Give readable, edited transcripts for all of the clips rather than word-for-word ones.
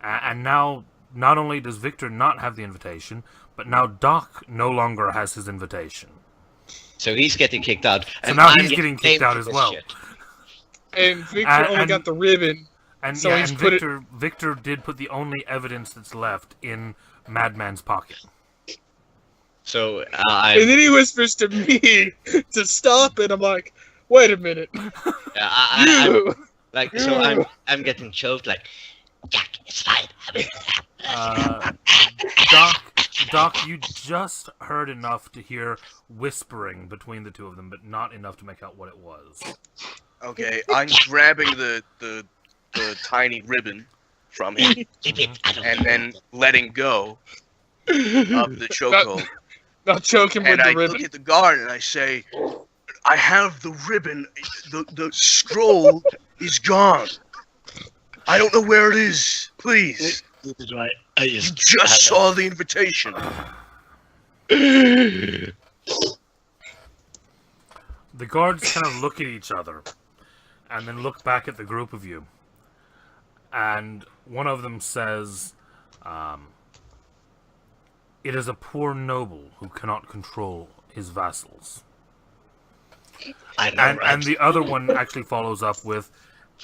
And now, not only does Victor not have the invitation, but now Doc no longer has his invitation. So he's getting kicked out. So now he's getting kicked out as well. Shit. And Victor only got the ribbon. And so he's Victor did put the only evidence that's left in Madman's pocket. So and then he whispers to me to stop it. I'm like, wait a minute. I'm getting choked. Like, Jack, it's fine. Doc, you just heard enough to hear whispering between the two of them, but not enough to make out what it was. Okay, I'm grabbing the tiny ribbon from him, and then letting go of the chokehold. Not choke him with the ribbon. And I look at the guard and I say, I have the ribbon. The scroll is gone. I don't know where it is. Please. Right. You just saw the invitation. The guards kind of look at each other and then look back at the group of you. And one of them says, it is a poor noble who cannot control his vassals. I know, right? And the other one actually follows up with,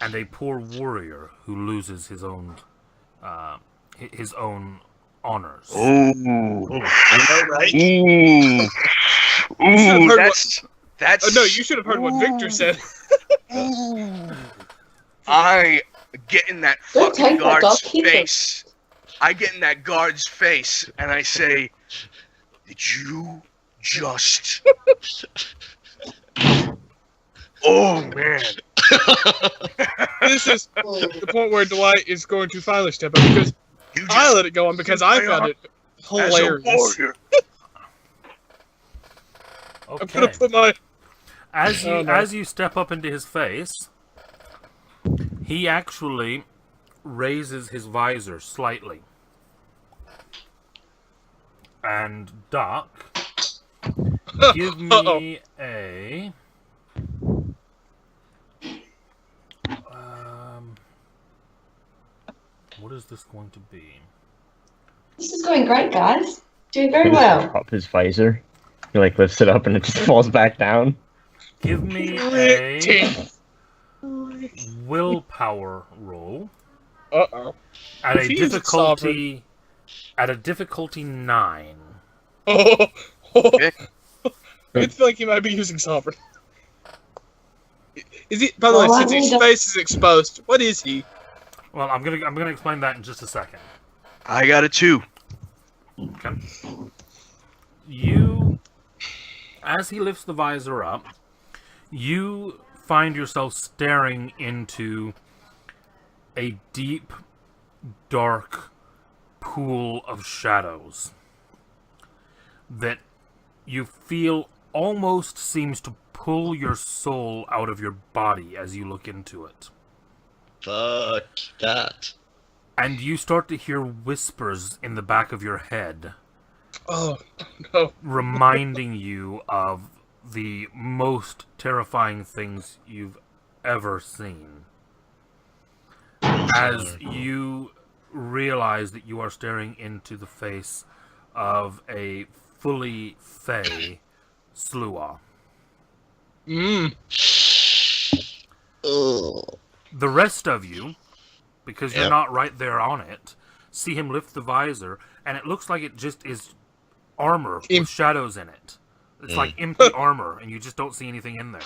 and a poor warrior who loses his own honors. Ooh. I know, right? Ooh. Ooh, that's... Oh, no, you should have heard what Victor said. I get in that fucking guard's face. I get in that guard's face, and I say, did you just... Oh, man. This is the point where Dwight is going to finally step up, because I let it go on because I found it hilarious. Okay. I'm gonna put my... As you step up into his face, he actually raises his visor slightly. And Doc, give me a... what is this going to be? This is going great, guys. Doing very well. Up his visor. He lifts it up and it just falls back down. Give me a willpower roll. Uh-oh. At a difficulty 9. Oh. Okay. I feel like he might be using Sovereign. Is he? By the way, since his face is exposed, what is he? Well, I'm gonna explain that in just a second. I got a 2. Okay. You, as he lifts the visor up, you find yourself staring into a deep, dark pool of shadows that you feel almost seems to pull your soul out of your body as you look into it. Fuck that. And you start to hear whispers in the back of your head. Oh, no. Reminding you of the most terrifying things you've ever seen. As you realize that you are staring into the face of a fully fey Sluagh. The rest of you, because you're not right there on it, see him lift the visor, and it looks like it just is armor with shadows in it. It's like empty armor, and you just don't see anything in there.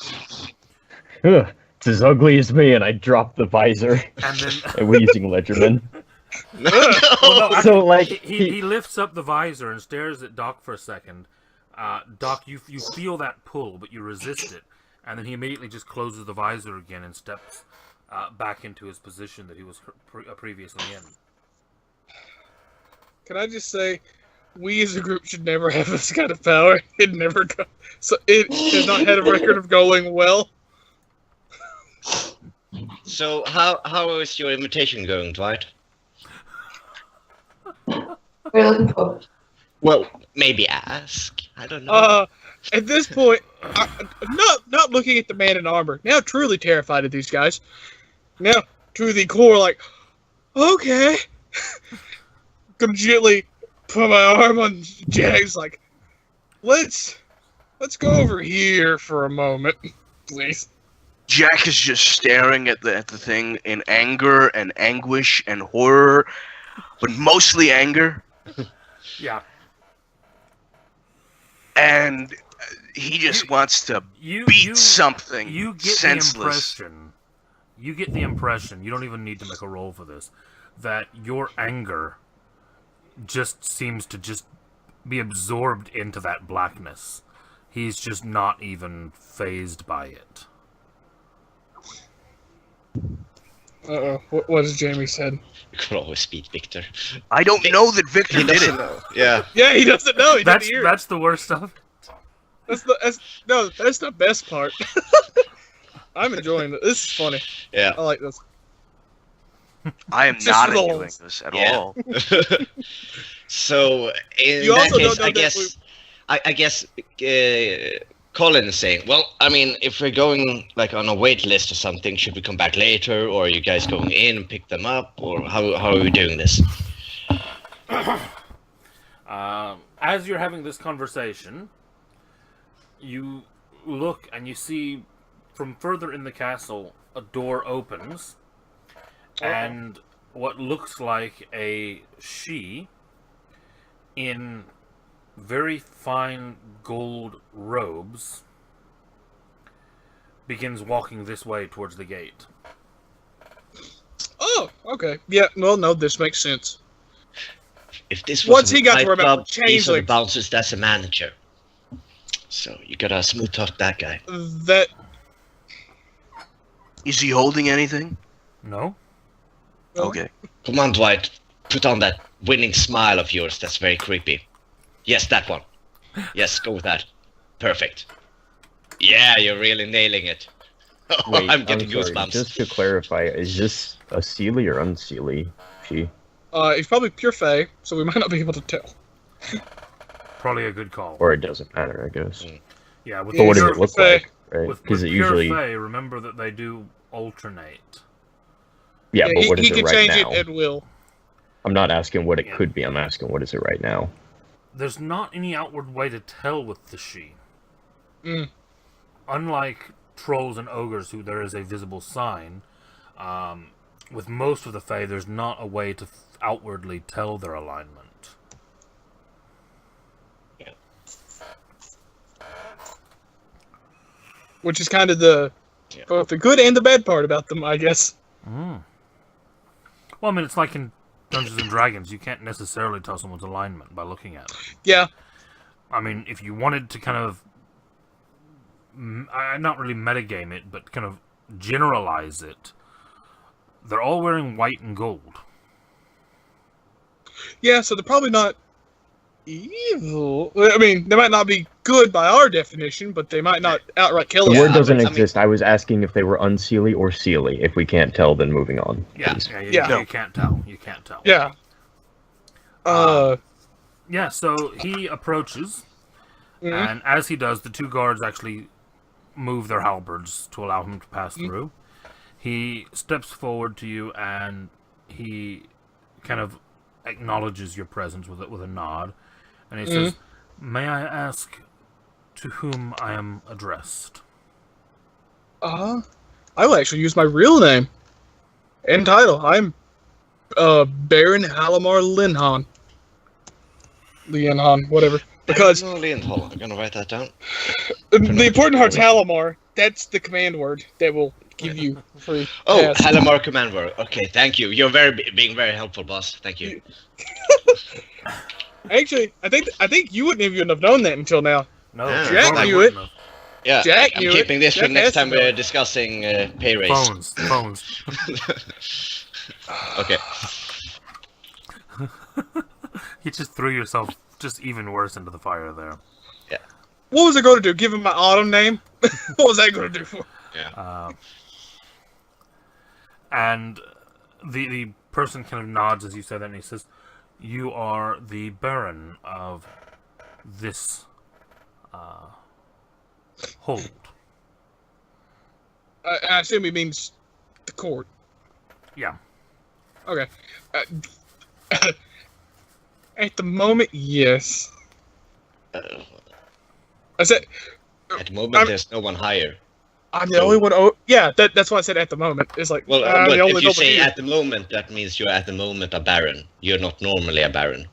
Ugh, it's as ugly as me, and I drop the visor. And then a wheezing Ledgerman. Well, no, So, like, he lifts up the visor and stares at Doc for a second. Doc, you feel that pull, but you resist it, and then he immediately just closes the visor again and steps back into his position that he was previously in. Can I just say, we as a group should never have this kind of power. It never go. So it has not had a record of going well. So how is your invitation going, Dwight? We're looking forward. Well, maybe ask. I don't know. At this point, not looking at the man in armor. Now truly terrified of these guys. Now to the core, like, okay. gonna gently put my arm on Jack's. Like, let's go over here for a moment, please. Jack is just staring at the thing in anger and anguish and horror, but mostly anger. Yeah. And he just wants to beat something You get senseless. you get the impression, you don't even need to make a roll for this, that your anger just seems to just be absorbed into that blackness. He's just not even fazed by it. Uh-oh. What has Jamie said? You could always beat Victor. I don't know that Victor He did doesn't it. know. Yeah. Yeah, he doesn't know. He didn't hear it. That's the worst stuff. That's the best part. I'm enjoying it. This is funny. Yeah. I like this. I am Just not rolls. enjoying this at Yeah. all. So in You that also case, don't know I guess Colin is saying, well, I mean, if we're going like on a wait list or something, should we come back later, or are you guys going in and pick them up, or how are we doing this? As you're having this conversation, you look and you see from further in the castle a door opens, and what looks like a she in very fine gold robes begins walking this way towards the gate. Oh, okay. Yeah, well, no, this makes sense. If this was Once a he got to worry about nightclub, these are the changelings. bouncers, that's a manager. So you gotta smooth talk that guy. That Is he holding anything? No? Okay. Come on, Dwight. Put on that winning smile of yours. That's very creepy. Yes, that one. Yes, go with that. Perfect. Yeah, you're really nailing it. Wait, I'm getting sorry, goosebumps. just to clarify, is this a Seelie or unseelie? She. he's probably pure Fae, so we might not be able to tell. Probably a good call. Or it doesn't matter, I guess. Yeah, with But what does pure, it look Fae. like? Right? with Because it pure usually. Fae, remember that they do alternate. Yeah, but what he is can it right change now? it at will. I'm not asking what it Yeah. could be. I'm asking what is it right now. There's not any outward way to tell with the she. Mm. Unlike trolls and ogres, who there is a visible sign, with most of the Fae, there's not a way to outwardly tell their alignment. Which is kind of the both the good and the bad part about them, I guess. Mm. Well, I mean, it's like in Dungeons and Dragons, you can't necessarily tell someone's alignment by looking at them. Yeah. I mean, if you wanted to kind of, not really metagame it, but kind of generalize it, they're all wearing white and gold. Yeah, so they're probably not evil. I mean, they might not be good by our definition, but they might not outright kill The us. Yeah, word doesn't I mean- exist. I was asking if they were unseelie or seelie. If we can't tell, then moving on. Yeah, please. you can't tell. You can't tell. Yeah. Yeah, so he approaches, Mhm. and as he does, the two guards actually move their halberds to allow him to pass through. He steps forward to you, and he kind of acknowledges your presence with a nod, and he says, "May I ask to whom I am addressed?" I will actually use my real name and title. I'm Baron Halamar Linhan. Lienhan, whatever. Because No, Lindholm. I'm gonna write that down. the important part's Halamar. That's the command word that will give you free. Oh, pass. Halamar command word. Okay, thank you. You're being very helpful, boss. Thank you. Actually, I think you wouldn't even have known that until now. No, Yeah, Jack Norman knew wouldn't it. have. Yeah, Jack I'm knew keeping it. this for Jack next has to time know we're it. discussing pay raise. Phones. Okay. You just threw yourself just even worse into the fire there. What was I going to do? Give him my autumn name? What was that going to do for? And the person kind of nods as you say that, and he says, "You are the Baron of this hold." I assume he means the court. Yeah. Okay. At the moment, yes. Uh, I said at the moment, I'm- there's no one higher. I'm the So- only one. Oh, yeah, that's why I said at the moment. It's like Well, I'm but the only if you noble say here. at the moment, that means you're at the moment a baron. You're not normally a baron.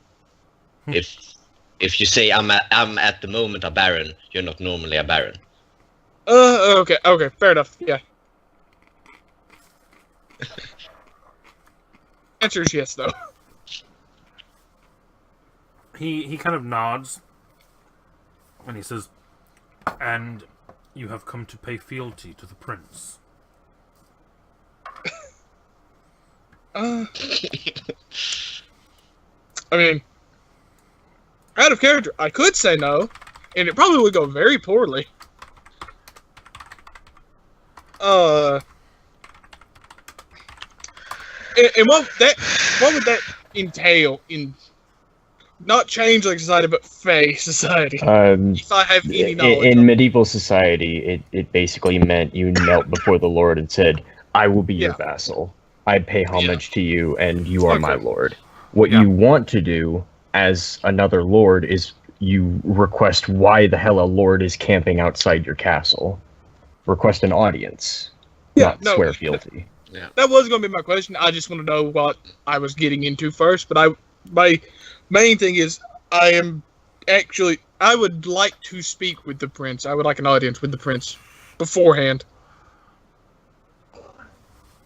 If you say I'm at the moment a baron, you're not normally a baron. Okay, fair enough. Yeah. Answer is yes, though. He kind of nods, and he says, "And you have come to pay fealty to the prince." I mean, out of character, I could say no, and it probably would go very poorly. And what would that entail in not changeling society, but Fey society? If I have any knowledge in of it. medieval society, it basically meant you knelt before the Lord and said, "I will be your vassal. I pay homage to you, and you are my lord." What you want to do as another lord is you request why the hell a lord is camping outside your castle. Request an audience, not swear fealty. That was going to be my question. I just want to know what I was getting into first. But my main thing is I would like to speak with the prince. I would like an audience with the prince beforehand.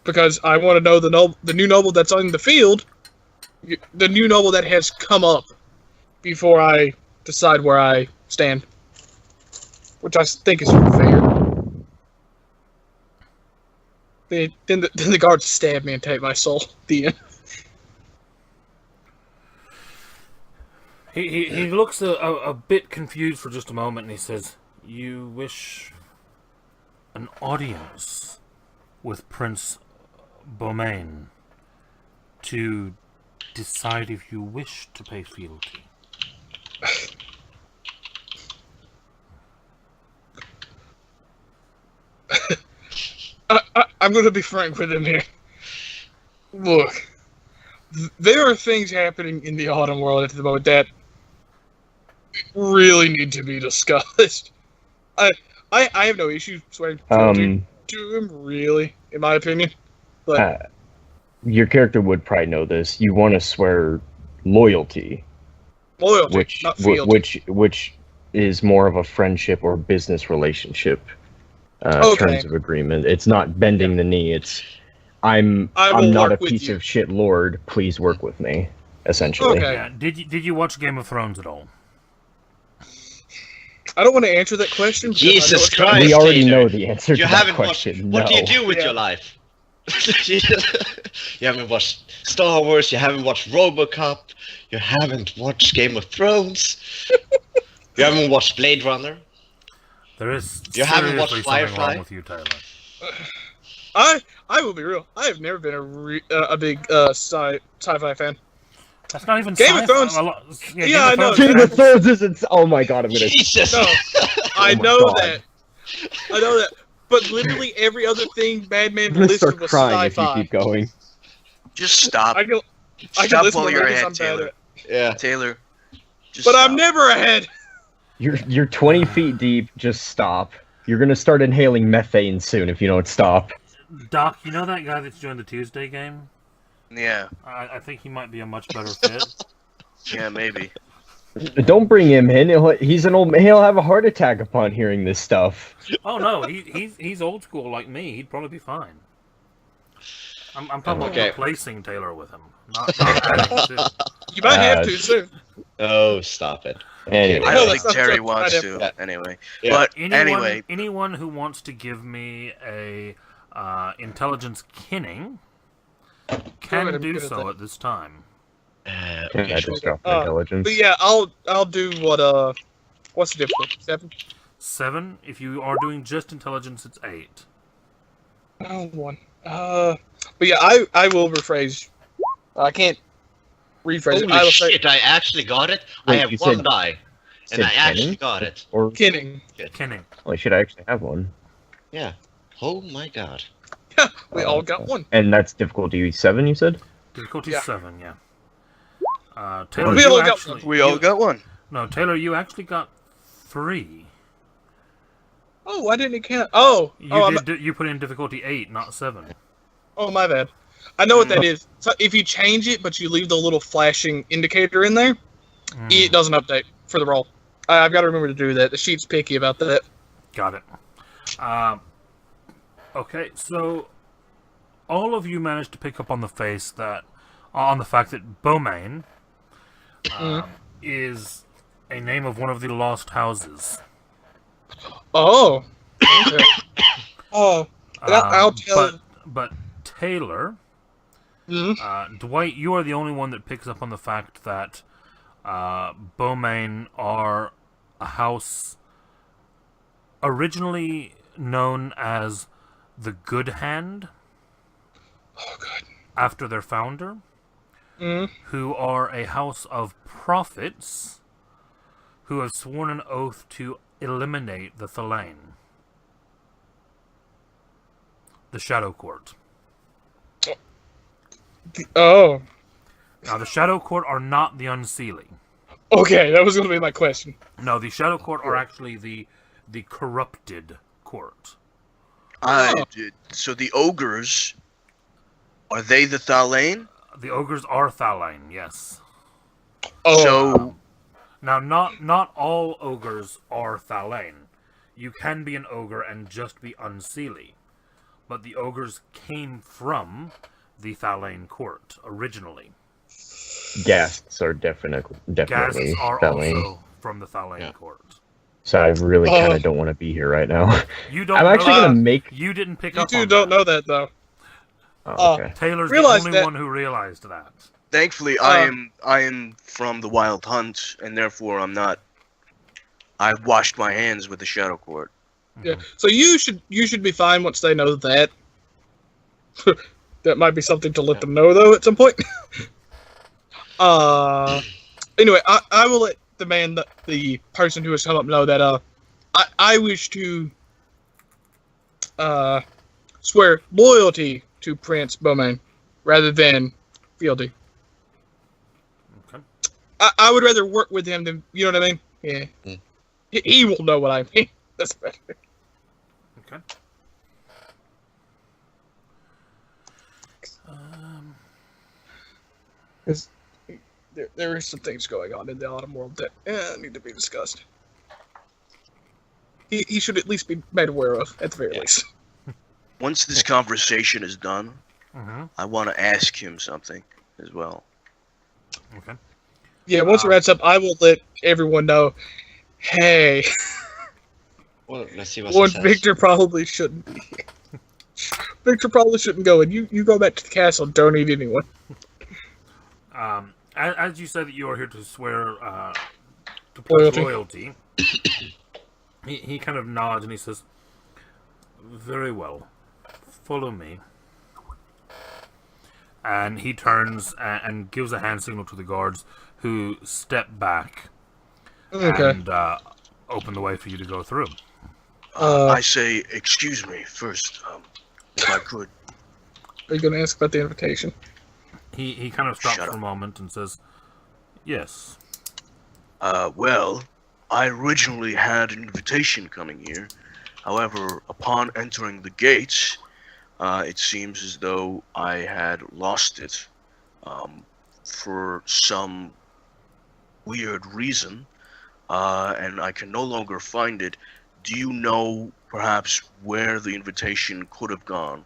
Because I want to know the new noble that's on the field, the new noble that has come up before I decide where I stand. Which I think is fair. Then the guards stab me and take my soul at the end. He looks a bit confused for just a moment, and he says, "You wish an audience with Prince Beaumain to decide if you wish to pay fealty." I'm going to be frank with him here. Look, there are things happening in the autumn world at the moment that really need to be discussed. I have no issue swearing to him, really, in my opinion. But your character would probably know this. You want to swear loyalty, not fealty. which is more of a friendship or business relationship. Terms of agreement. It's not bending the knee. It's I'm not a piece of shit lord. Please work with me. Essentially. Okay. Yeah. Did you watch Game of Thrones at all? I don't want to answer that question. Jesus Christ! We already Taylor. know the answer to that question. What do you do with your life? You haven't watched Star Wars. You haven't watched RoboCop. You haven't watched Game of Thrones. You haven't watched Blade Runner. There is You haven't watched seriously something Firefly? wrong with you, Taylor. I will be real. I have never been a big sci-fi fan. That's not even Game of Thrones. Yeah, I know. Game of Thrones isn't. Oh my god! I'm gonna. Jesus! No, I my know God. that. I know that. But literally every other thing Badman I'm gonna listed start was crying if you sci-fi. keep going. Just stop. I can Stop listen while to you're movies ahead, I'm bad Taylor. at. Yeah. Taylor. Just But stop. I'm never ahead. You're 20 feet deep. Just stop. You're gonna start inhaling methane soon if you don't stop. Doc, you know that guy that's doing the Tuesday game? Yeah. I think he might be a much better fit. Yeah, maybe. Don't bring him in. He's an old. He'll have a heart attack upon hearing this stuff. Oh no, he's old school like me. He'd probably be fine. I'm talking about replacing Taylor with him, not adding to. You might have to soon. Oh, stop it. Anyway, I No, don't that's think not Terry true. wants I to. Yeah. Anyway. Yeah. But anyway, anyone who wants to give me a intelligence kinning can Good, I'm do good at so that. at this time. I Okay, just dropped my intelligence. But yeah, I'll do what what's the difficulty? 7? 7. If you are doing just intelligence, it's 8. Oh, 1. But yeah, I will rephrase. I can't rephrase it. I Holy will say shit, I actually got it. Wait, I have you one said- die. And said I actually Kenny? got it. Or kinning. Kinning. holy shit, I actually have one. Yeah. Oh my god. We all got one. And that's difficulty 7, you said? Difficulty Yeah. 7, yeah. Taylor, We you all got actually, one. We all got one. No, Taylor, you actually got 3. Oh, why didn't it count? Oh, You put in difficulty 8, not 7. oh, my bad. I know what that is. So if you change it, but you leave the little flashing indicator in there, it doesn't update for the roll. I've got to remember to do that. The sheet's picky about that. Got it. Okay, so all of you managed to pick up on the fact that Beaumain is a name of one of the lost houses. Oh. Okay. I'll tell. But Taylor, Mhm. Dwight, you are the only one that picks up on the fact that Beaumain are a house originally known as the Good Hand. Oh, God. After their founder, who are a house of prophets who have sworn an oath to eliminate the Thalain. The Shadow Court. Oh. Now, the Shadow Court are not the Unseelie. Okay, that was going to be my question. No, the Shadow Court are actually the corrupted court. So the ogres, are they the Thalain? The ogres are Thalain, yes. Oh. So Now, not all ogres are Thalain. You can be an ogre and just be Unseelie. But the ogres came from the Thalain court originally. Ghasts are definitely Ghasts are Thalain. also from the Thalain court. So I really kind of don't want to be here right now. You don't. I'm actually know gonna that. make. You didn't pick You up. two on don't that. know that, though. Oh, okay. Taylor's the Realize only that- one who realized that. thankfully, I am from the Wild Hunt, and therefore I'm not. I've washed my hands with the Shadow Court. Yeah. So you should be fine once they know that. That might be something to let them know, though, at some point. Anyway, I will let the person who has come up know that I wish to swear loyalty to Prince Beaumain rather than fealty. Okay. I would rather work with him than, you know what I mean? Yeah. He will know what I mean. That's better. Okay. There is some things going on in the Autumn world that need to be discussed. He should at least be made aware of, at the very least. Once this conversation is done, Mm-hmm. I want to ask him something as well. Okay. Yeah, once it wraps up, I will let everyone know, hey, Well, let's see what one he says. Victor probably shouldn't be here. Victor probably shouldn't go, and you go back to the castle and don't eat anyone. As you said that you are here to swear to pledge loyalty, he kind of nods and he says, "Very well, follow me." And he turns and gives a hand signal to the guards, who step back and open the way for you to go through. I say, excuse me first, if I could. Are you going to ask about the invitation? He kind of stops Shut for up. a moment and says, "Yes." Well, I originally had an invitation coming here. However, upon entering the gates, it seems as though I had lost it for some weird reason, and I can no longer find it. Do you know, perhaps, where the invitation could have gone?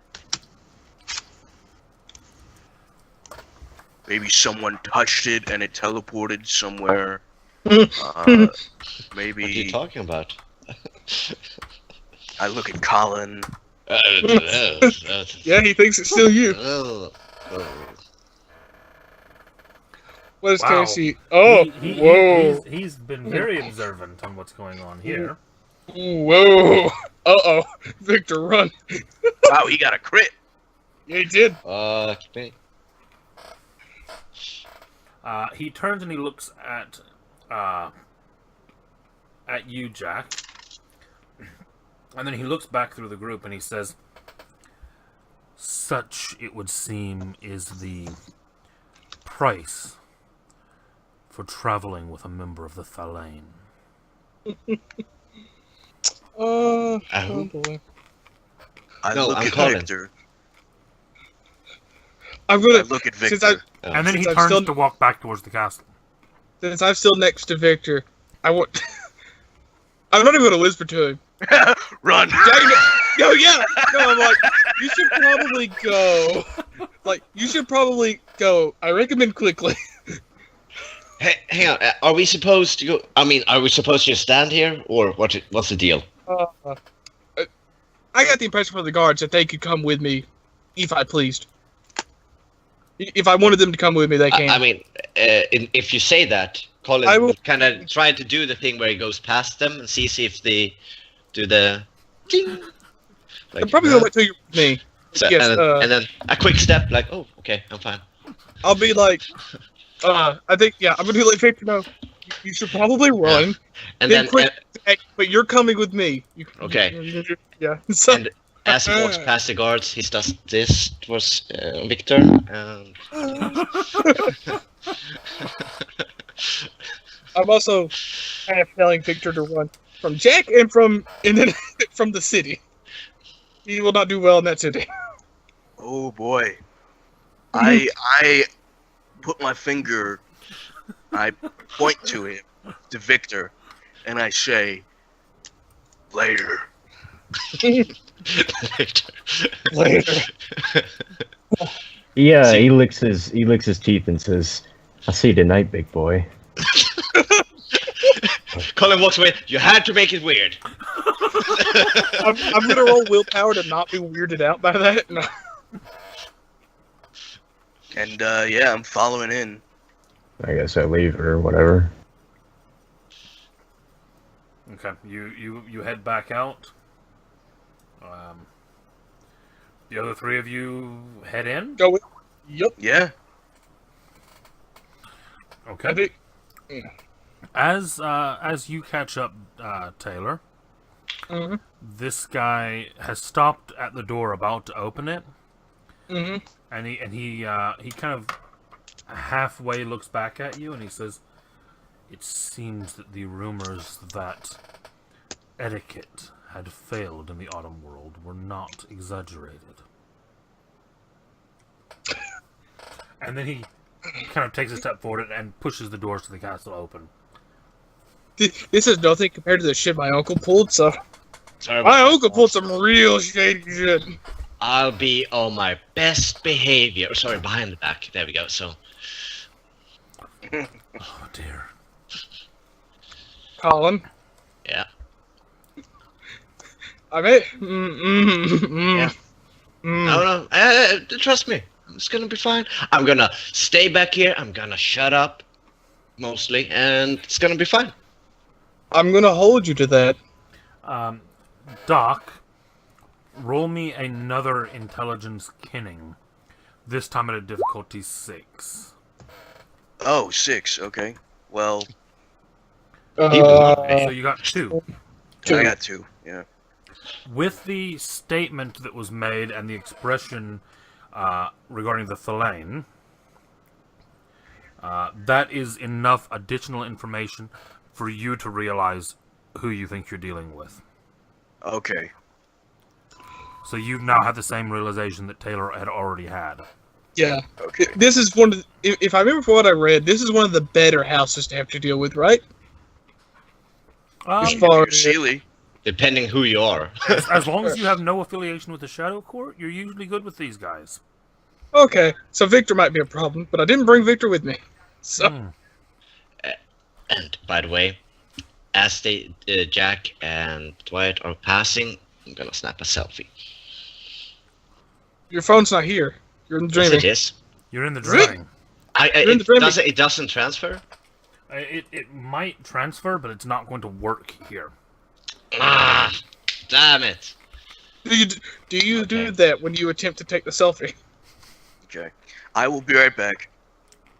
Maybe someone touched it and it teleported somewhere. Maybe What are you talking about? I look at Colin. Yeah, he thinks it's still you. What is Wow. Casey? Oh, whoa. He's been very observant on what's going on here. Whoa. Uh-oh. Victor, run. Wow, he got a crit. Yeah, he did. Okay. He turns and he looks at you, Jack, and then he looks back through the group and he says, "Such, it would seem, is the price for traveling with a member of the Thalane. Oh who? boy. I No, look I'm at Colin. Victor. I'm I gonna look at since Victor. And then he Since I'm turns still- to walk back towards the castle. since I'm still next to Victor, I want. I'm not even gonna whisper to him. Run! No, yeah, no. I'm like, you should probably go. Like, you should probably go. I recommend quickly. Hey, hang on. Are we supposed to go? I mean, are we supposed to just stand here, or what's the deal? I got the impression from the guards that they could come with me, if I pleased. If I wanted them to come with me, they can. I mean, if you say that, Colin I will- kind of try to do the thing where he goes past them and sees if they do the ding. I'm probably gonna wait till you're with me. So, yes, and then a quick step, like, oh, okay, I'm fine. I'll be like, I think, yeah, I'm gonna let Victor know. You should probably run. And Then then, quick- But you're coming with me. Okay. Yeah. So, and as he walks past the guards, he does this towards Victor, and I'm also kind of telling Victor to run from Jack and then from the city. He will not do well in that city. Oh boy. I put my finger, I point to him, to Victor, and I say, later. Victor. Later. Yeah, See- he licks his teeth and says, "I'll see you tonight, big boy." Colin walks away. You had to make it weird. I'm gonna roll willpower to not be weirded out by that. No. And yeah, I'm following in. I guess I leave or whatever. Okay, you head back out. The other three of you head in. Go with. Yep. Yeah. Okay. I think. As you catch up, Taylor, Mhm. this guy has stopped at the door, about to open it, Mhm. and he kind of halfway looks back at you, and he says, "It seems that the rumors that etiquette had failed in the Autumn World were not exaggerated." And then he kind of takes a step forward and pushes the doors to the castle open. This is nothing compared to the shit my uncle pulled. So Sorry about my that. uncle pulled some real shady shit. I'll be on my best behavior. Sorry, behind the back. There we go. So, Oh dear. Colin. yeah. I mean, Yeah. No, trust me. It's gonna be fine. I'm gonna stay back here. I'm gonna shut up, mostly, and it's gonna be fine. I'm gonna hold you to that. Doc, roll me another intelligence kinning. This time at a difficulty 6. Oh, 6. Okay. Well, So you got 2. Two. I got 2. Yeah. With the statement that was made and the expression regarding the Thalane, that is enough additional information for you to realize who you think you're dealing with. Okay. So you now have the same realization that Taylor had already had. Yeah. Okay. This is one of the, if I remember from what I read, this is one of the better houses to have to deal with, right? As Um, far You're as Sealy. Depending who you are. as long as you have no affiliation with the Shadow Court, you're usually good with these guys. okay, so Victor might be a problem, but I didn't bring Victor with me. So Hmm. And by the way, as Jack and Dwight are passing, I'm gonna snap a selfie. your phone's not here. You're in the Yes, dreaming. it is. You're in the Really? drawing. You're in the dreaming. It doesn't transfer. It might transfer, but it's not going to work here. Ah, damn it! Do you Okay. do that when you attempt to take the selfie? Okay. I will be right back.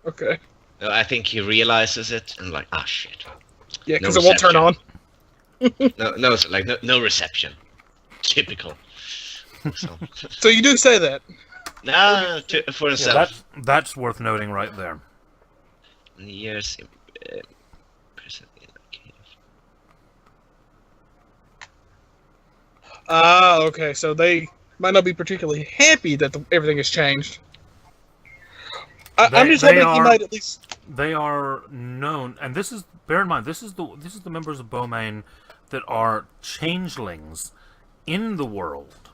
Okay. No, I think he realizes it and like, ah, shit. Yeah, No because it won't turn on. No reception. Typical. So, So you do say that. nah, for Yeah, himself. that's worth noting right there. Years. Present in a cave. Ah, okay. So they might not be particularly happy that everything has changed. I'm just They hoping he are- might at least. They are known, and this is, bear in mind, this is the members of Beaumain that are changelings in the world,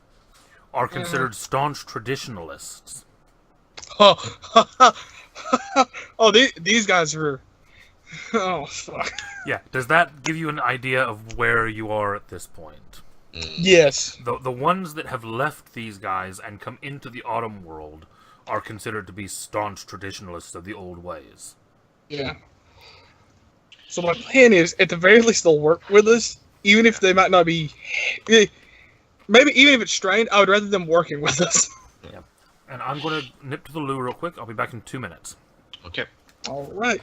are considered staunch traditionalists. Oh, oh, these guys are. Oh, fuck. Yeah, does that give you an idea of where you are at this point? Yes. The ones that have left these guys and come into the Autumn world are considered to be staunch traditionalists of the old ways. Yeah. So my plan is, at the very least, they'll work with us, even if they might not be. Maybe even if it's strained, I would rather them working with us. Yeah. And I'm going to nip to the loo real quick. I'll be back in 2 minutes. Okay. All right.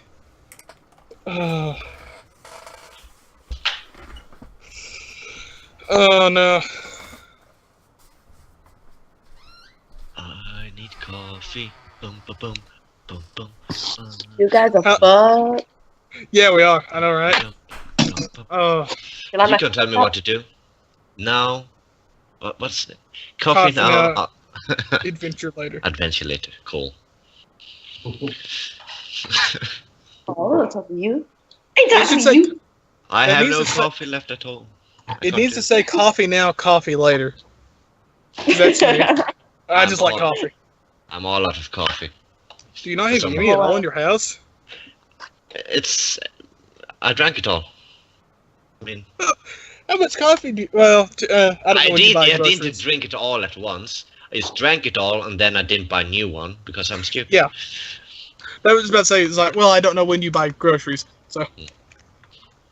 Oh no. I need coffee. Boom, boom, boom, boom, boom. You guys are How- fucked. Yeah, we are. I know, right? Oh, Can I You make- can tell me what to do. Now, what's it? Coffee Coffee now. now. Adventure later. Adventure later. Cool. Oh, it's up to you. Ain't It should that say- you? I That have needs no to say- coffee left at all. It needs to say coffee now, coffee later. That's me. I just like coffee. I'm all out of coffee. Do you not have Some- any at all in your house? It's. I drank it all. I mean, How much coffee do you... Well, I don't know when you buy I didn't groceries. drink it all at once. I just drank it all and then I didn't buy a new one because I'm stupid. Yeah. I was about to say, it's like, well, I don't know when you buy groceries, so...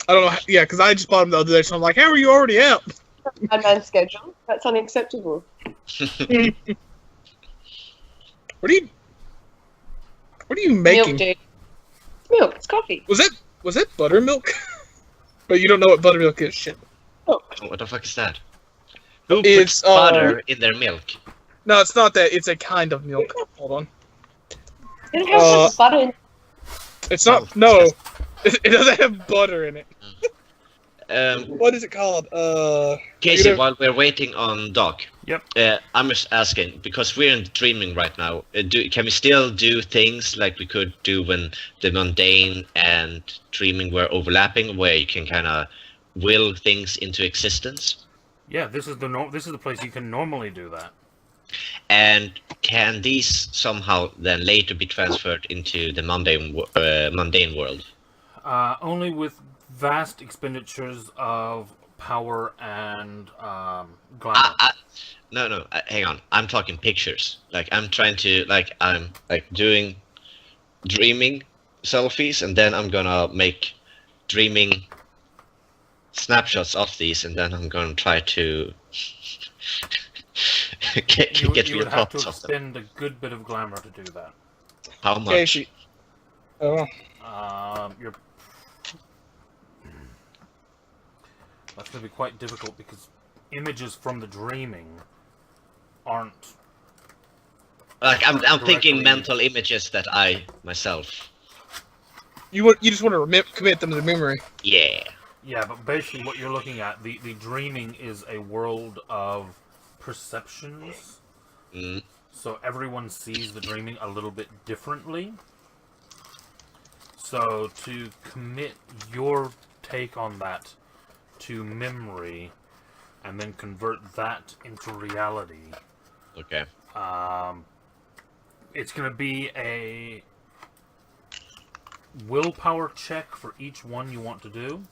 I don't know, yeah, because I just bought them the other day, so I'm like, how are you already out? Bad man schedule. That's unacceptable. What are you Milk, making? dude. Milk. It's coffee. Was that buttermilk? But you don't know what buttermilk is, shit. What the fuck is that? Who It's, puts butter in their milk? No, it's not that, it's a kind of milk. Hold on. It has butter in It's not, no. It doesn't have butter in it. What is it called? Casey, know- while we're waiting on Doc, Yep. I'm just asking because we're in dreaming right now. Can we still do things like we could do when the mundane and dreaming were overlapping, where you can kind of will things into existence? Yeah, this is the place you can normally do that. And can these somehow then later be transferred into the mundane world? Only with vast expenditures of power and glamour. No, hang on. I'm talking pictures. Like I'm trying to I'm doing dreaming selfies, and then I'm gonna make dreaming snapshots of these, and then I'm gonna try to get you real would have to thoughts of them. expend a good bit of glamour to do that. How much? Casey. Oh, You're... That's going to be quite difficult because images from the dreaming aren't... Like I'm thinking Directly. mental images that I myself. you just want to commit them to memory. Yeah. Yeah, but basically what you're looking at, the dreaming is a world of perceptions. Mm. So everyone sees the dreaming a little bit differently. So to commit your take on that to memory and then convert that into reality, Okay. it's going to be a willpower check for each one you want to do,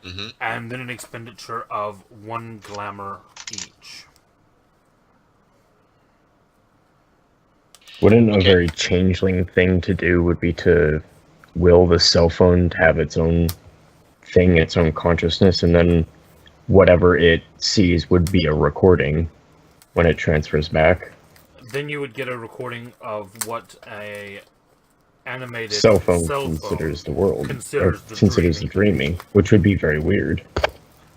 Mm-hmm. and then an expenditure of 1 glamour each. Wouldn't a Okay. very changeling thing to do would be to will the cell phone to have its own thing, its own consciousness, and then whatever it sees would be a recording when it transfers back? Then you would get a recording of what a animated Cell phone considers the world, considers or the considers the dreaming, which would be very weird.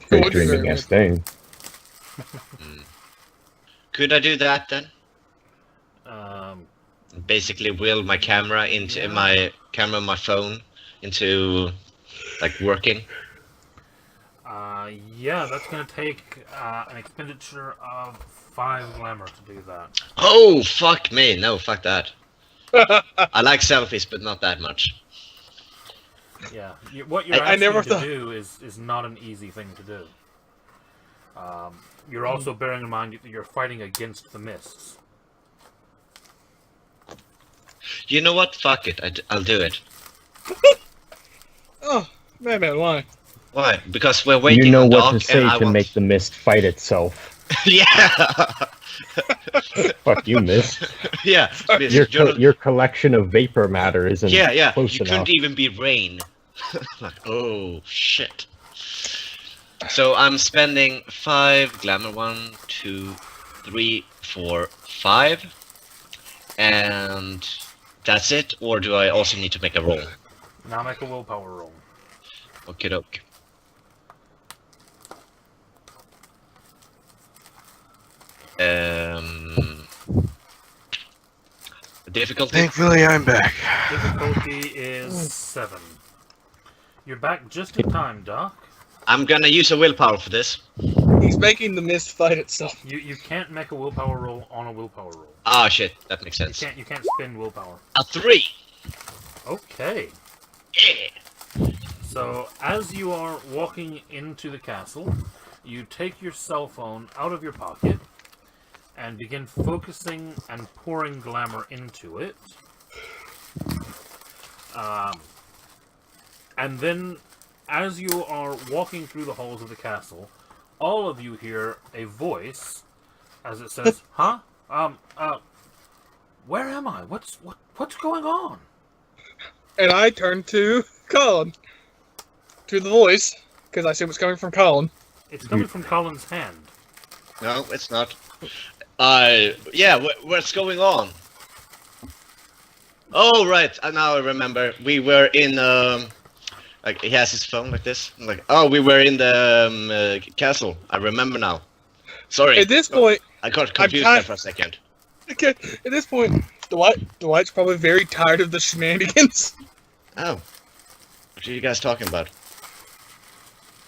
Very would be very dreaming-esque thing. Could I do that then? Um, Basically, will my camera into Yeah. my camera, on my phone, into like working? Yeah, that's gonna take an expenditure of 5 glamour to do that. Oh, fuck me. No, fuck that. I like selfies, but not that much. Yeah, what you're I asking never to thought- do is not an easy thing to do. You're also bearing in mind that you're fighting against the mists. You know what? Fuck it. I'll do it. Oh, man, why? Why? Because we're waiting You know on what Doc, to say and I to want... make the mist fight itself. Yeah! Fuck you, mist. Yeah. Your collection of vapor matter isn't Yeah. close You enough. couldn't even be rain. Like, oh, shit. So I'm spending 5 glamour. 1, 2, 3, 4, 5. And that's it? Or do I also need to make a roll? Now make a willpower roll. Okay, doke. Difficulty? Thankfully, I'm back. Difficulty is 7. You're back just in time, Doc. I'm gonna use a willpower for this. He's making the mist fight itself. You can't make a willpower roll on a willpower roll. Ah, shit. That makes sense. You can't spend willpower. A 3! Okay. Yeah! So as you are walking into the castle, you take your cell phone out of your pocket and begin focusing and pouring glamour into it. And then, as you are walking through the halls of the castle, all of you hear a voice as it says, "Huh? Where am I? What's going on?" And I turn to Colin. To the voice, because I assume it's coming from Colin. It's coming from Colin's hand. No, it's not. Yeah, what's going on? Oh, right, now I remember. We were in, like, he has his phone like this. I'm like, oh, we were in the castle. I remember now. Sorry. At this point, I got confused there for a second. okay, at this point, Dwight's probably very tired of the shenanigans. Oh. What are you guys talking about?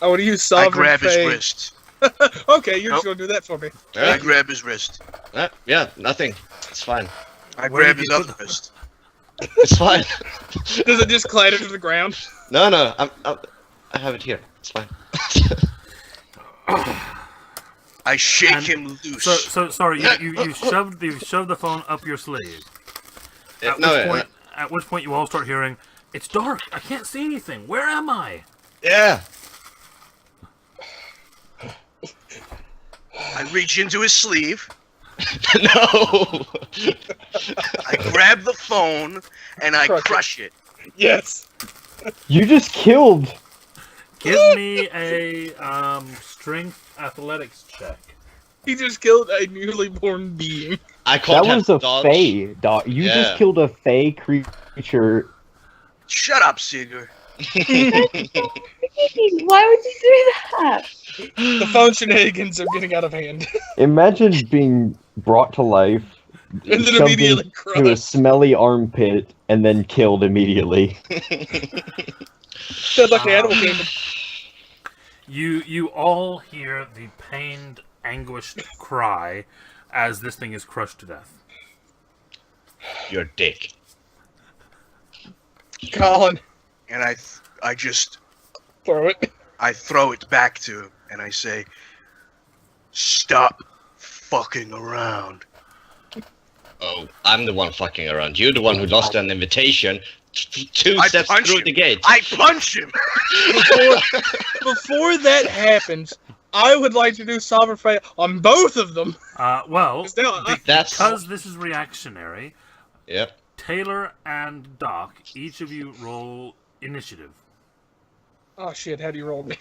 I would use I Sovereign grab his Fey. wrist. Okay, you're just Nope. gonna do that for me. I grab his wrist. Yeah, nothing. It's fine. I Where grab did his you other put the- wrist. It's fine. Does it just clatter to the ground? No, I have it here. It's fine. I shake And him loose. So sorry, you shoved the phone up your sleeve. At which point you all start hearing, "It's dark. I can't see anything. Where am I?" Yeah. I reach into his sleeve. No. I grab the phone and I crush it. Yes. You just killed. Give me a strength athletics check. He just killed a newly born being. I can't That was a dodge. fey, dog. You Yeah. just killed a fey creature. Shut up, Seeger. Why would you do that? The phone shenanigans are getting out of hand. Imagine being brought to life, And then shoved immediately into a crushed. smelly armpit, and then killed immediately. Sounds like the animal kingdom. You all hear the pained, anguished cry as this thing is crushed to death. Your dick. Colin, And I just throw it. I throw it back to him and I say, "Stop fucking around." Oh, I'm the one fucking around. You're the one who lost an invitation two I steps punch through him. the gate. I punch him. Before that happens, I would like to do Sovereign Fey on both of them. Well, 'Cause now That's... because this is reactionary, Yep. Taylor and Doc, each of you roll initiative. Oh shit, how do you roll me?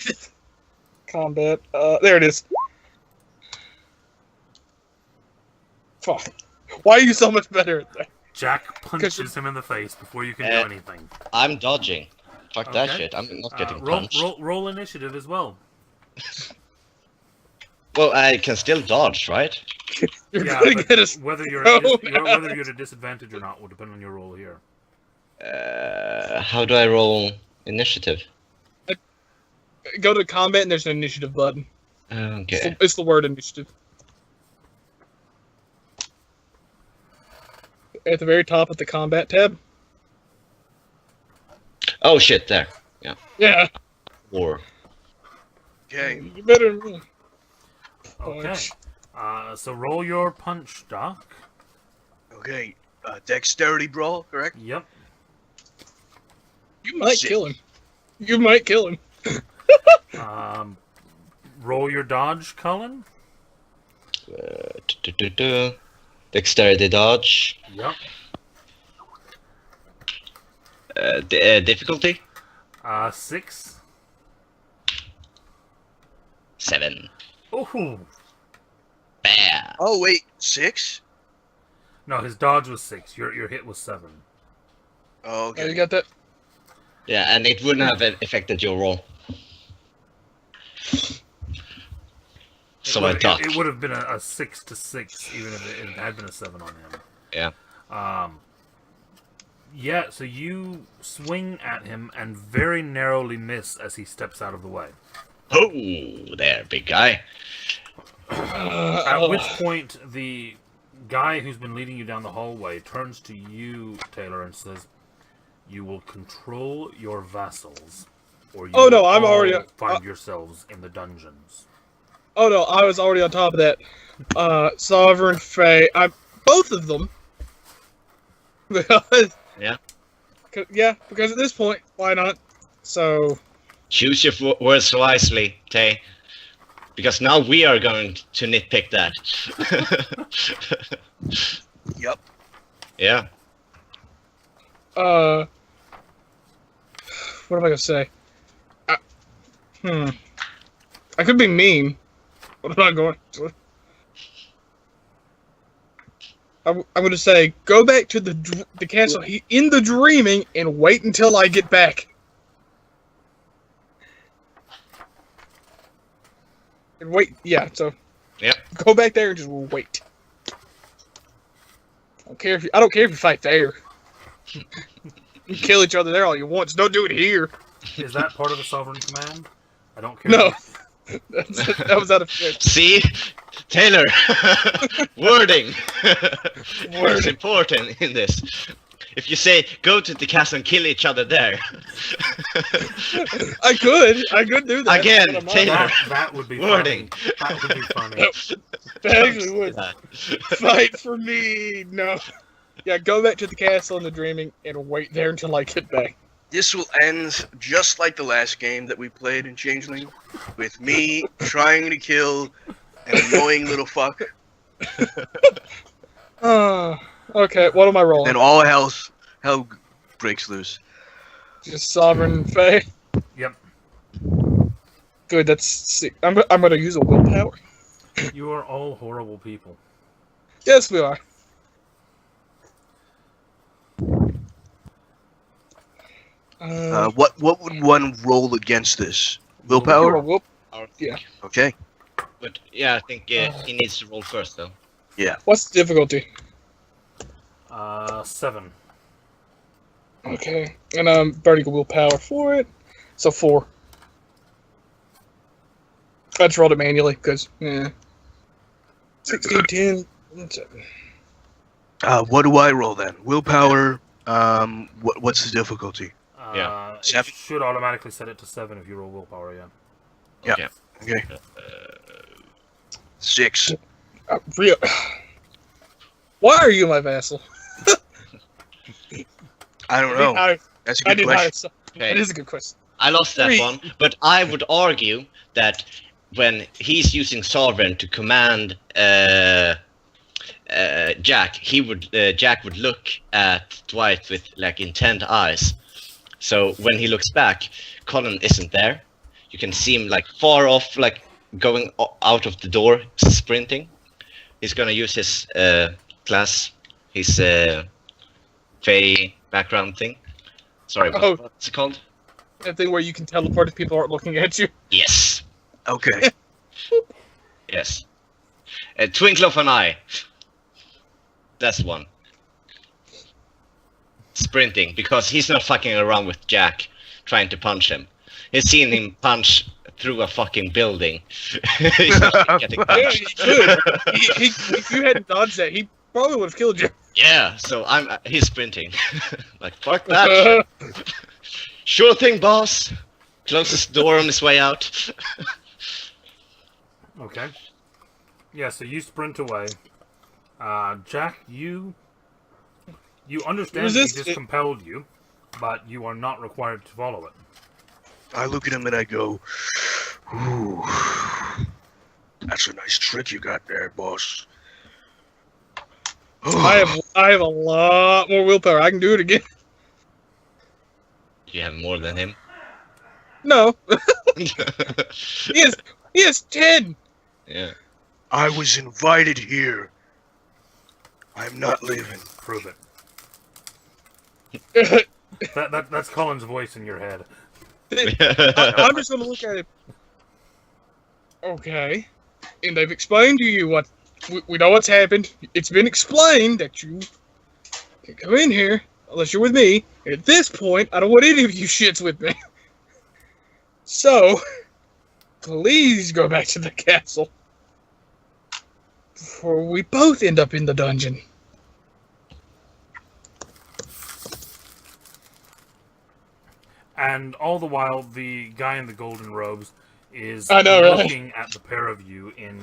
Combat. There it is. Fuck. Why are you so much better at that? Jack punches him in the face before you can do anything. I'm dodging. Fuck that Okay. shit. I'm not getting Roll, punched. roll initiative as well. Well, I can still dodge, right? You're Yeah, gonna but get us. whether you're so whether you're at a disadvantage or not will depend on your roll here. How do I roll? Initiative. Go to combat and there's an initiative button. Okay. It's the word initiative. At the very top of the combat tab. Oh shit! There. Yeah. War. Okay. You better than me. Okay. Punch. So roll your punch, Doc. Okay. Dexterity brawl, correct? Yep. You might Shit. kill him. You might kill him. Roll your dodge, Cullen. Dexterity dodge. Yep. Difficulty 6. 7. Ooh. Bam. Oh wait, 6? No, his dodge was 6. Your hit was 7. Oh, Oh, okay. you got that? Yeah, and it wouldn't have affected your roll. So I duck. It would have been a 6 to 6, even if it had been a 7 on him. Yeah. Yeah, so you swing at him and very narrowly miss as he steps out of the way. Oh, there, big guy. At which point, the guy who's been leading you down the hallway turns to you, Taylor, and says, "You will control your vassals, or you Oh, no, will I'm all already- find yourselves in the dungeons." Oh no, I was already on top of that. Sovereign Fae, both of them. Because, Yeah. Yeah, because at this point, why not? So, Choose your words wisely, Tay. Because now we are going to nitpick that. Yep. Yeah. what am I gonna say? I could be mean, but I'm not going to. I'm going to say, go back to the castle in the dreaming and wait until I get back. And wait, yeah. So, Yep. Go back there and just wait. I don't care if you fight there. You can kill each other there all you want. Just don't do it here. Is that part of the sovereign command? I don't care. No. That was out of fit. See? Taylor! Wording! It's important in this. If you say, go to the castle and kill each other there. I could do that. Again, but I'm not. Taylor. That would be Wording. funny. That would be funny. That actually would. Fight for me. No. Yeah, go back to the castle in the dreaming and wait there until I get back. This will end just like the last game that we played in Changeling, with me trying to kill an annoying little fuck, Okay, what am I rolling? and all hell breaks loose. Just Sovereign Fae. Yep. Good, that's sick. I'm gonna use a willpower. You are all horrible people. Yes, we are. What would one roll against this? You're Willpower? a willpower. Yeah. Okay. But yeah, I think he needs to roll first, though. What's the difficulty? 7. Okay, and I'm burning a willpower for it, so 4. I just rolled it manually because, 16, 10, 7. What do I roll then? Willpower. What's the difficulty? Yeah. It 7? should automatically set it to 7 if you roll willpower, yeah. Yeah. Okay. 6. Real. Why are you my vassal? I don't know. That's a I good didn't hire question. so. Okay. It is a good question. I lost that 3. one, but I would argue that when he's using Sovereign to command Jack, Jack would look at Dwight with like intent eyes. So when he looks back, Colin isn't there. You can see him like far off, like going out of the door, sprinting. He's gonna use his class, his Fey background thing. Sorry, what's it called? That thing where you can teleport if people aren't looking at you. Yes. Okay. Yes. A twinkle of an eye. That's one. Sprinting, because he's not fucking around with Jack. trying to punch him. He's seen him punch through a fucking building. He's not getting Yeah, punched. he could. If you hadn't dodged that, he probably would have killed you. Yeah, so he's sprinting. Like, fuck that. Sure thing, boss. Closes the door on his way out. Okay. Yeah, so you sprint away. Jack, you understand he just compelled you, but you are not required to follow it. I look at him and I go, "Ooh, that's a nice trick you got there, boss." I have a lot more willpower. I can do it again. You have more than him. No. He has 10. Yeah. I was invited here. I'm not leaving. Prove it. That's Colin's voice in your head. I'm just going to look at it. Okay. And they've explained to you what... We know what's happened. It's been explained that you can come in here unless you're with me. And at this point, I don't want any of you shits with me. So, please go back to the castle before we both end up in the dungeon. And all the while, the guy in the golden robes is looking at the pair of you in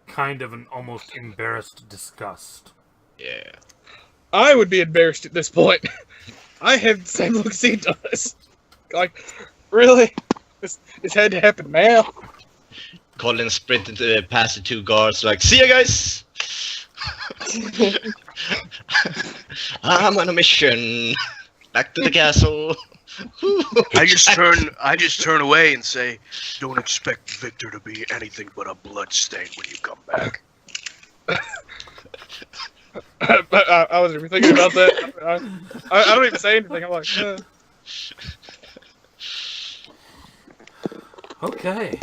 kind of an almost embarrassed disgust. Yeah. I would be embarrassed at this point. I have the same look as he does. Like, really? This had to happen now? Colin sprinted past the two guards, like, "See ya, guys! I'm on a mission. Back to the castle." I just turn away and say, "Don't expect Victor to be anything but a bloodstain when you come back." I wasn't even thinking about that. I don't even say anything. I'm like, Okay.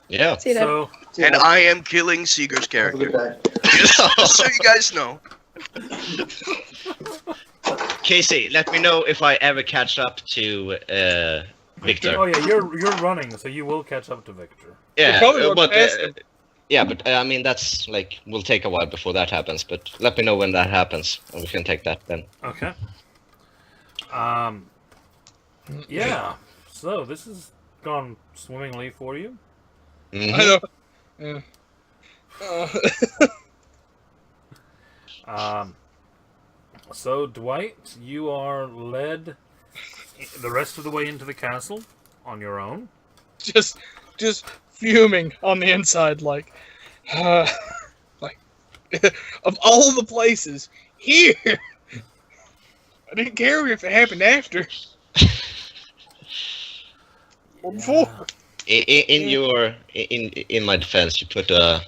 Yeah. See that? So, And I am killing Seeger's character. Just so you guys know. Casey, let me know if I ever catch up to Victor. oh yeah, you're running, so you will catch up to Victor. Yeah, probably won't but pass him. yeah, but I mean that's like will take a while before that happens. But let me know when that happens, and we can take that then. Okay. Yeah. So this has gone swimmingly for you. Mhm. I know. Yeah. So Dwight, you are led the rest of the way into the castle on your own. Just fuming on the inside, like of all the places here. I didn't care if it happened after or before. In my defense, you put a.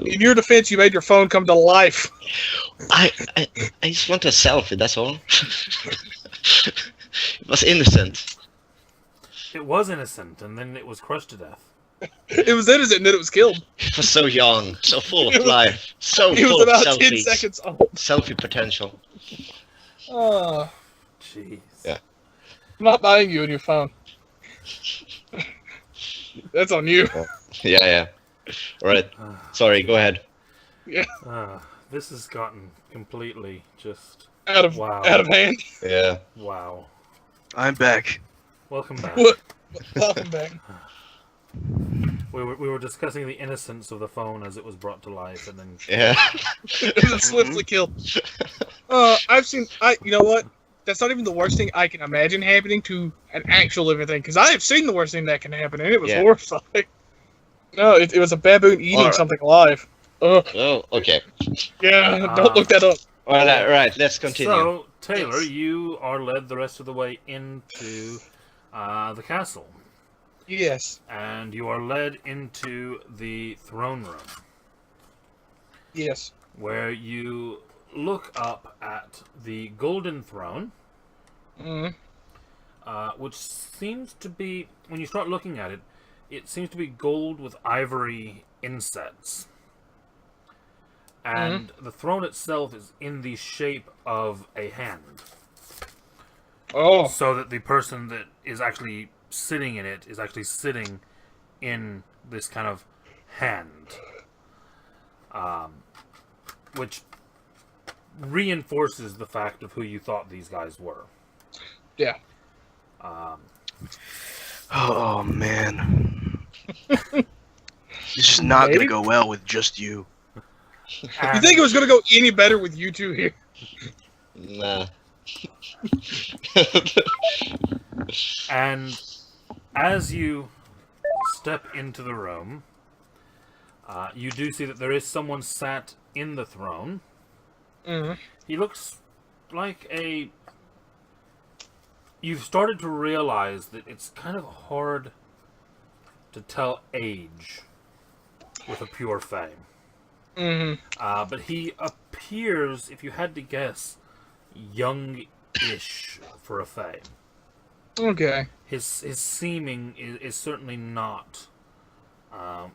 In your defense, you made your phone come to life. I just want a selfie. That's all. It was innocent. It was innocent, and then it was crushed to death. It was innocent, and then it was killed. It was so young, so full of life, so He was full of about 10 selfies, seconds old. selfie potential. Jeez. Yeah. I'm not buying you a new phone. That's on you. Yeah. All right. Sorry. Go ahead. This has gotten completely just Out of hand. Yeah. wow. I'm back. Welcome back. What? Welcome back. We were discussing the innocence of the phone as it was brought to life, and then Yeah. It was swiftly killed. You know what? That's not even the worst thing I can imagine happening to an actual living thing, because I have seen the worst thing that can happen, and it was Yeah. horrifying. No, it was a baboon eating Alright. something alive. Ugh. Oh. Okay. Yeah, don't look that up. All right. Let's continue. So Taylor, you are led the rest of the way into the castle, Yes. and you are led into the throne room, Yes. where you look up at the golden throne, Mm. which seems to be, when you start looking at it, it seems to be gold with ivory insets. And the throne itself is in the shape of a hand. Oh. so that the person that is actually sitting in it is actually sitting in this kind of hand, which reinforces the fact of who you thought these guys were. Yeah. Oh man. This is not gonna go well with just you. You think it was gonna go any better with you two here? Nah. And as you step into the room, you do see that there is someone sat in the throne. Mm-hmm. He looks like a... You've started to realize that it's kind of hard to tell age with a pure Fae. Mm-hmm. But he appears, if you had to guess, young-ish for a Fae. Okay. His seeming is certainly not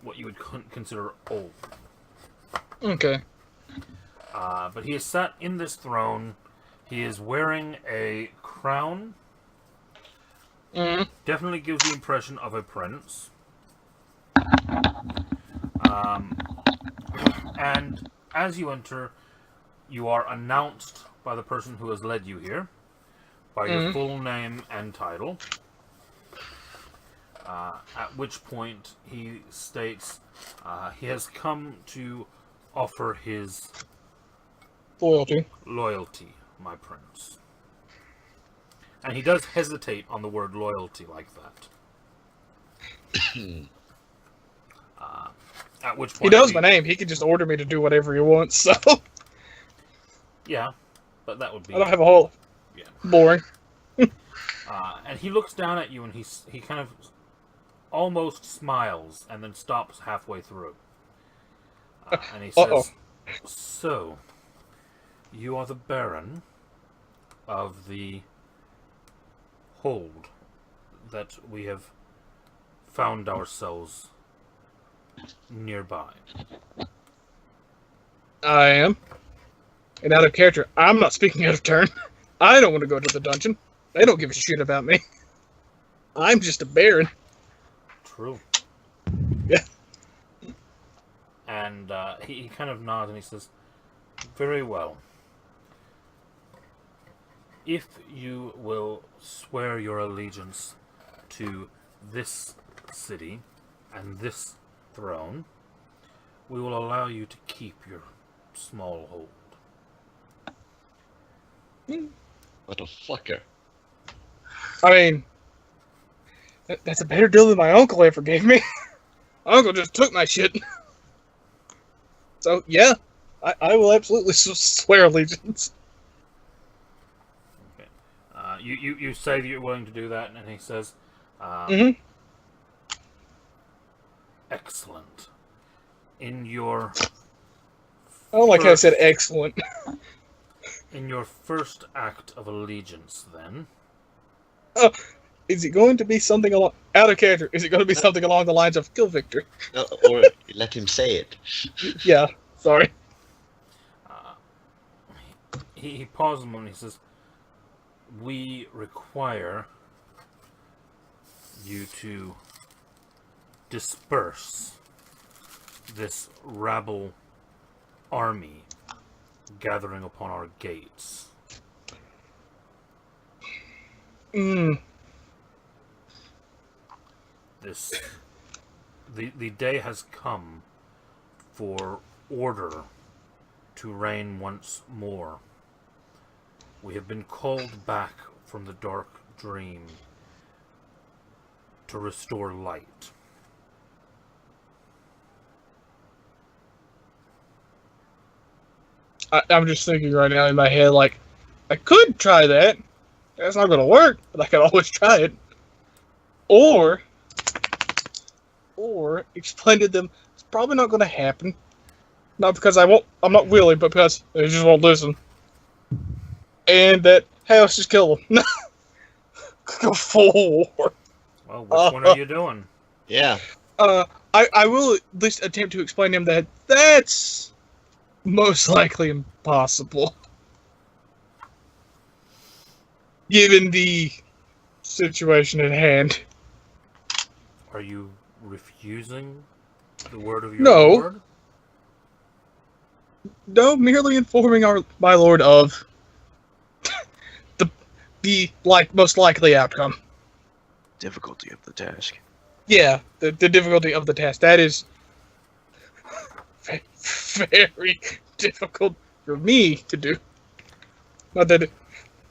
what you would consider old. Okay. But he is sat in this throne. He is wearing a crown. Mm-hmm. Definitely gives the impression of a prince. And as you enter, you are announced by the person who has led you here, by your full name and title. At which point he states he has come to offer his loyalty, my prince. And he does hesitate on the word loyalty like that. At which point he knows my name. He can just order me to do whatever he wants. So yeah, but that would be... I don't have a whole... Yeah. Boring. And he looks down at you and he kind of almost smiles and then stops halfway through. And he says, "So, you are the Baron of the hold that we have found ourselves nearby." I am. And out of character, I'm not speaking out of turn. I don't want to go to the dungeon. They don't give a shit about me. I'm just a baron. True. Yeah. And he kind of nods and he says, "Very well. If you will swear your allegiance to this city and this throne, we will allow you to keep your small hold." What a fucker. I mean, that's a better deal than my uncle ever gave me. My uncle just took my shit. So, yeah, I will absolutely swear allegiance. Okay. You say that you're willing to do that, and he says, "Excellent. In your... I don't like how I said excellent. In your first act of allegiance, then..." Oh, is it going to be something along... Out of character, is it going to be something along the lines of kill Victor? Or let him say it. Yeah, sorry. He pauses a moment and he says, "We require you to disperse this rabble army gathering upon our gates." The day has come for order to reign once more. We have been called back from the dark dream to restore light. I'm just thinking right now in my head, like, I could try that. That's not going to work, but I could always try it. Or explain to them it's probably not going to happen. Not because I'm not willing, but because they just won't listen. And that, hey, let's just kill them. Go full war. Well, which one are you doing? Yeah. I will at least attempt to explain to him that that's most likely impossible. given the situation at hand. Are you refusing the word of your No. lord? No, merely informing my lord of the most likely outcome. Difficulty of the task. Yeah, the difficulty of the task. That is very difficult for me to do. Not that.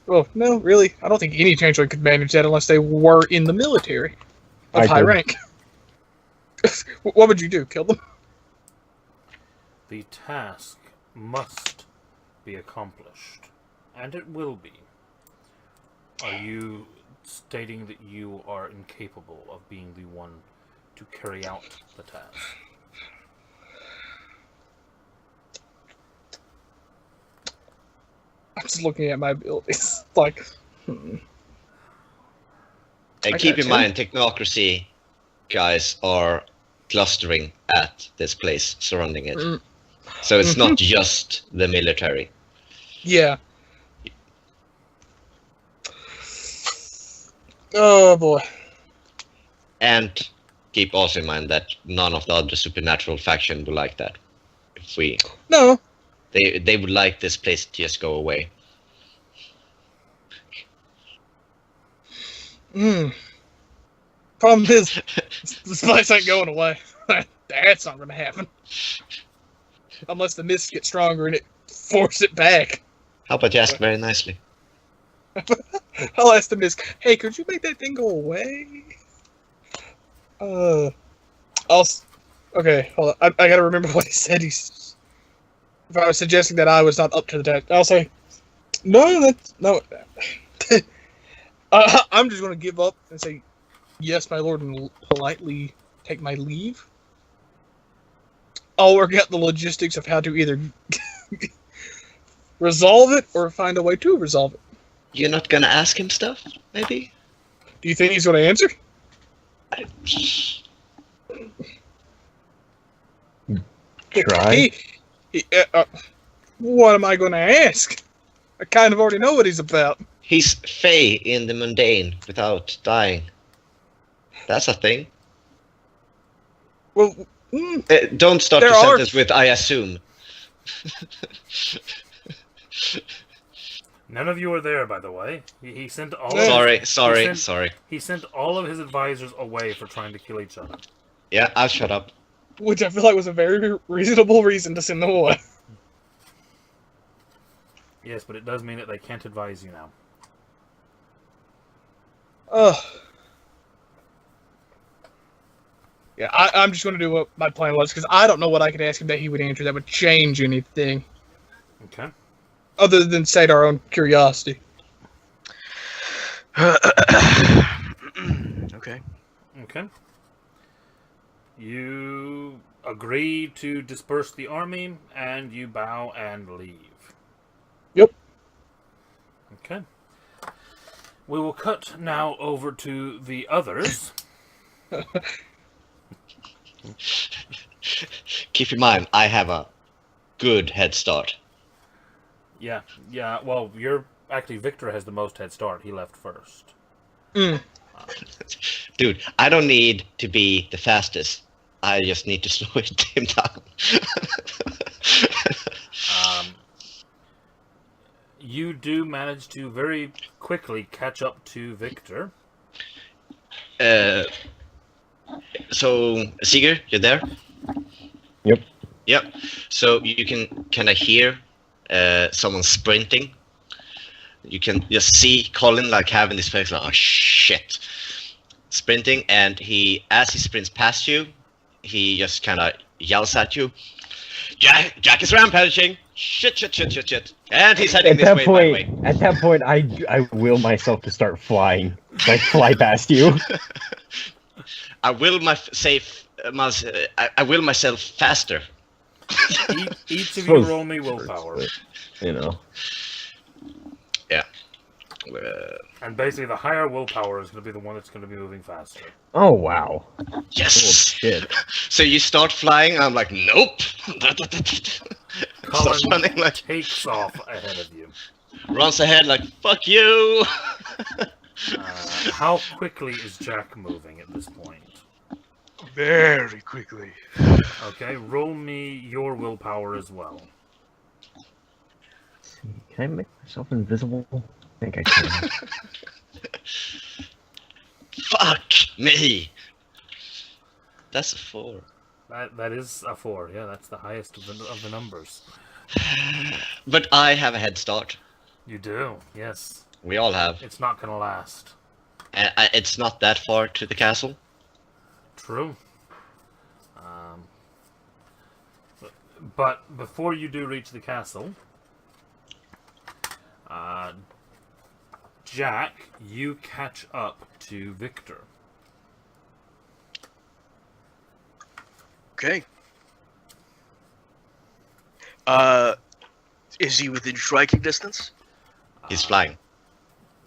Well, no, really. I don't think any changeling could manage that unless they were in the military of I high could. rank. What would you do? Kill them? The task must be accomplished, and it will be. Are you stating that you are incapable of being the one to carry out the task? I'm just looking at my abilities. Like, And I keep in gotcha. mind, technocracy guys are clustering at this place surrounding it. Mm. So it's not just the military. yeah. Oh boy. And keep also in mind that none of the other supernatural faction would like that. If we No. they would like this place to just go away. Problem is, this place ain't going away. That's not gonna happen. Unless the mist gets stronger and it force it back. How about you ask very nicely? I'll ask the mist, hey, could you make that thing go away? Okay, hold on. I gotta remember what he said. If I was suggesting that I was not up to the task, I'll say, no. I'm just gonna give up and say, yes, my lord, and politely take my leave. I'll work out the logistics of how to either resolve it or find a way to resolve it. You're not gonna ask him stuff, maybe? Do you think he's gonna answer? Try. What am I gonna ask? I kind of already know what he's about. He's Fey in the mundane without dying. That's a thing. Well, Don't start There your are- sentence with "I assume." None of you are there, by the way. He sent all. Sorry. He sent all of his advisors away for trying to kill each other. Yeah, I'll shut up. which I feel like was a very reasonable reason to send them away. Yes, but it does mean that they can't advise you now. Yeah, I'm just going to do what my plan was, because I don't know what I could ask him that he would answer that would change anything, Okay. other than sate our own curiosity. Okay. Okay. You agree to disperse the army, and you bow and leave. Yep. Okay. We will cut now over to the others. Keep in mind, I have a good head start. Yeah. Well, actually, Victor has the most head start. He left first. Dude, I don't need to be the fastest. I just need to slow him down. You do manage to very quickly catch up to Victor. So, Seeger, you're there? Yep. Yep. So you can kind of hear someone sprinting. You can just see Colin like having this face like, oh shit, sprinting, and as he sprints past you, he just kind of yells at you. Jack is rampaging. Shit. And he's heading this way, by the way. At that point, I will myself to start flying. Like fly past you. I will myself faster. Each of you roll me willpower. You know. Yeah. And basically, the higher willpower is going to be the one that's going to be moving faster. Oh wow. Yes. Oh shit. So you start flying. I'm like, nope. Colin Starts running like takes off ahead of you. runs ahead like fuck you. How quickly is Jack moving at this point? Very quickly. Okay, roll me your willpower as well. Can I make myself invisible? I think I can. Fuck me! That's a 4. That is a 4. Yeah, that's the highest of the numbers. But I have a head start. You do, yes. We all have. It's not gonna last. It's not that far to the castle. True. But before you do reach the castle, Jack, you catch up to Victor. Okay. Is he within striking distance? He's flying.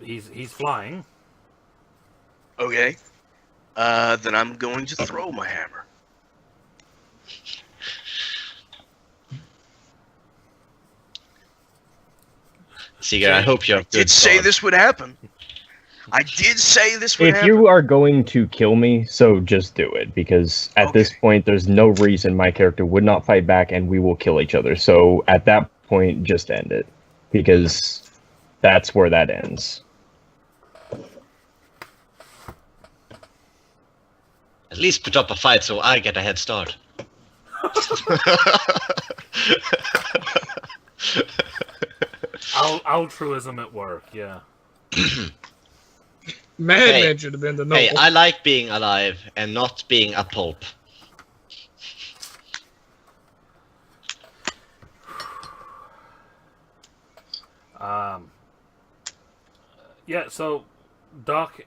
He's flying. Okay. Then I'm going to throw my hammer. Seeger, I hope you have good Did say thought. this would happen. I did say this would If happen. you are going to kill me, so just do it, because at this Okay. point, there's no reason my character would not fight back, and we will kill each other. So at that point, just end it, because that's where that ends. At least put up a fight so I get a head start. Altruism at work, yeah. Madman should have been the noble. Hey, I like being alive and not being a pulp. Yeah, so, Doc,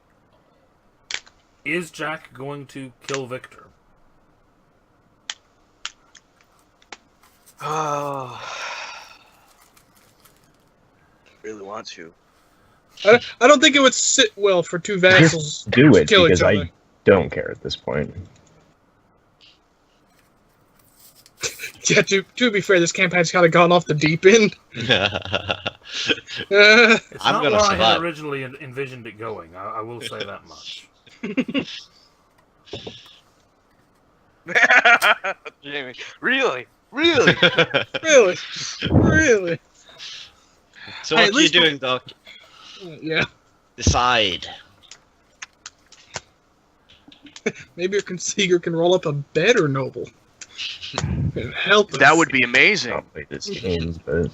is Jack going to kill Victor? Oh. Really want to. I don't think it would sit well for two vassals Just do to it, kill because each other. I don't care at this point. Yeah, to be fair, this campaign's kind of gone off the deep end. It's I'm not gonna where I had survive. originally envisioned it going, I will say that much. Jamie, really? Really? Really? Really? So Hey, what at are you least doing, Doc? Yeah. Decide. Maybe a Seeger can roll up a better noble. And help us. That would be amazing. I'll play this game, but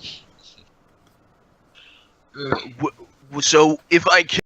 So if I